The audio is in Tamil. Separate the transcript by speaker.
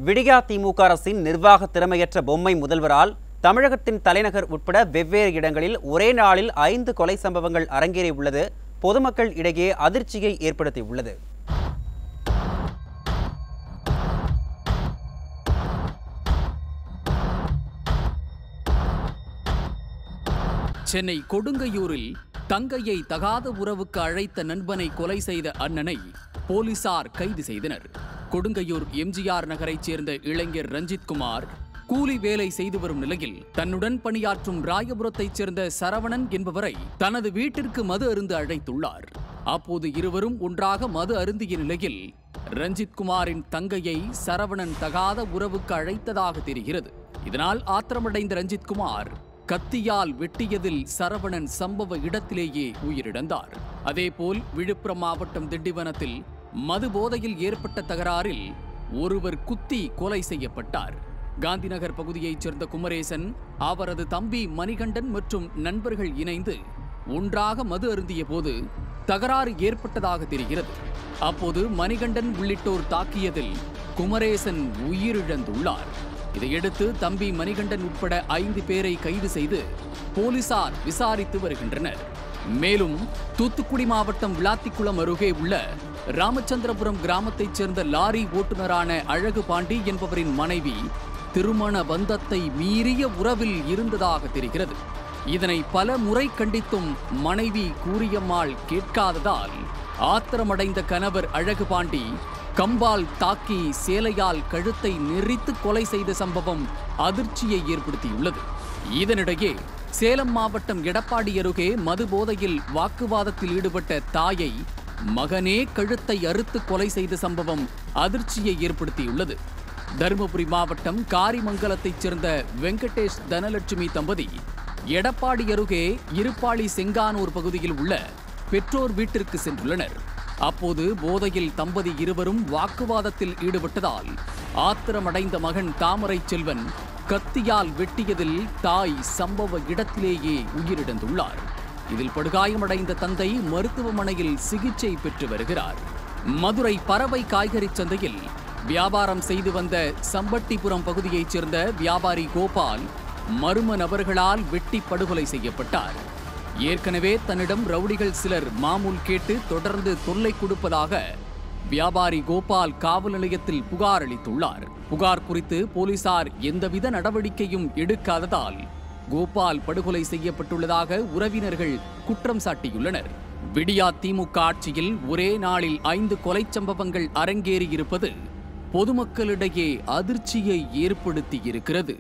Speaker 1: விடியா திமுக அரசின் நிர்வாக திறமையற்ற பொம்மை முதல்வரால் தமிழகத்தின் தலைநகர் உட்பட வெவ்வேறு இடங்களில் ஒரே நாளில் 5 கொலை சம்பவங்கள் அரங்கேறியுள்ளது பொதுமக்கள் இடையே அதிர்ச்சியை ஏற்படுத்தியுள்ளது.
Speaker 2: சென்னை கொடுங்கையூரில் தங்கையை தகாத உறவுக்கு அழைத்த நண்பனை கொலை செய்த அண்ணனை போலீசார் கைது செய்தனர். கொடுங்கையூர் எம்ஜிஆர் நகரைச் சேர்ந்த இளைஞர் ரஞ்சித்குமார் கூலி வேலை செய்து வரும் நிலையில் தன்னுடன் பணியாற்றும் ராயபுரத்தைச் சேர்ந்த சரவணன் என்பவரை தனது வீட்டிற்கு மது அருந்த அழைத்துள்ளார். அப்போது இருவரும் ஒன்றாக மது அருந்திய நிலையில் ரஞ்சித்குமாரின் தங்கையை சரவணன் தகாத உறவுக்கு அழைத்ததாக தெரிகிறது. இதனால் ஆத்திரமடைந்த ரஞ்சித்குமார் கத்தியால் வெட்டியதில் சரவணன் சம்பவ இடத்திலேயே உயிரிழந்தார். அதேபோல் விழுப்புரம் மாவட்டம் திண்டிவனத்தில் மது போதையில் ஏற்பட்ட தகராறில் ஒருவர் குத்தி கொலை செய்யப்பட்டார். காந்திநகர் பகுதியைச் சேர்ந்த குமரேசன், அவரது தம்பி மணிகண்டன் மற்றும் நண்பர்கள் இணைந்து ஒன்றாக மது அருந்திய போது தகராறு ஏற்பட்டதாக தெரிகிறது. அப்போது மணிகண்டன் உள்ளிட்டோர் தாக்கியதில் குமரேசன் உயிரிழந்துள்ளார். இதையடுத்து தம்பி மணிகண்டன் உட்பட 5 பேரை கைது செய்து போலீசார் விசாரித்து வருகின்றனர். மேலும் தூத்துக்குடி மாவட்டம் விளாத்திக்குளம் அருகே உள்ள ராமச்சந்திரபுரம் கிராமத்தைச் சேர்ந்த லாரி ஓட்டுநரான அழகு பாண்டி என்பவரின் மனைவி திருமண பந்தத்தை மீறிய உறவில் இருந்ததாக தெரிகிறது. இதனை பல முறை கண்டித்தும் மனைவி கூறியம்மாள் கேட்காததால் ஆத்திரமடைந்த கணவர் அழகு பாண்டி கம்பால் தாக்கி சேலையால் கழுத்தை நெரித்து கொலை செய்த சம்பவம் அதிர்ச்சியை ஏற்படுத்தியுள்ளது. இதனிடையே சேலம் மாவட்டம் எடப்பாடி அருகே மது போதையில் வாக்குவாதத்தில் ஈடுபட்ட தாயை மகனே கழுத்தை அறுத்து கொலை செய்த சம்பவம் அதிர்ச்சியை ஏற்படுத்தியுள்ளது. தருமபுரி மாவட்டம் காரிமங்கலத்தைச் சேர்ந்த வெங்கடேஷ் தனலட்சுமி தம்பதி எடப்பாடி அருகே இருப்பாளி செங்கானூர் பகுதியில் உள்ள பெற்றோர் வீட்டிற்கு சென்றுள்ளனர். அப்போது போதையில் தம்பதி இருவரும் வாக்குவாதத்தில் ஈடுபட்டதால் ஆத்திரமடைந்த மகன் தாமரை செல்வன் கத்தியால் வெட்டியதில் தாய் சம்பவ இடத்திலேயே உயிரிழந்துள்ளார். இதில் படுகாயமடைந்த தந்தை மருத்துவமனையில் சிகிச்சை பெற்று வருகிறார். மதுரை பறவை காய்கறி சந்தையில் வியாபாரம் செய்து வந்த சம்பட்டிபுரம் பகுதியைச் சேர்ந்த வியாபாரி கோபால் மர்ம நபர்களால் வெட்டி படுகொலை செய்யப்பட்டார். ஏற்கனவே தன்னிடம் ரவுடிகள் சிலர் மாமூல் கேட்டு தொடர்ந்து தொல்லை கொடுப்பதாக வியாபாரி கோபால் காவல் நிலையத்தில் புகார் அளித்துள்ளார். புகார் குறித்து போலீசார் எந்தவித நடவடிக்கையும் எடுக்காததால் கோபால் படுகொலை செய்யப்பட்டுள்ளதாக உறவினர்கள் குற்றம் சாட்டியுள்ளனர். விடியா திமுக ஆட்சியில் ஒரே நாளில் 5 கொலை சம்பவங்கள் அரங்கேறியிருப்பது பொதுமக்களிடையே அதிர்ச்சியை ஏற்படுத்தியிருக்கிறது.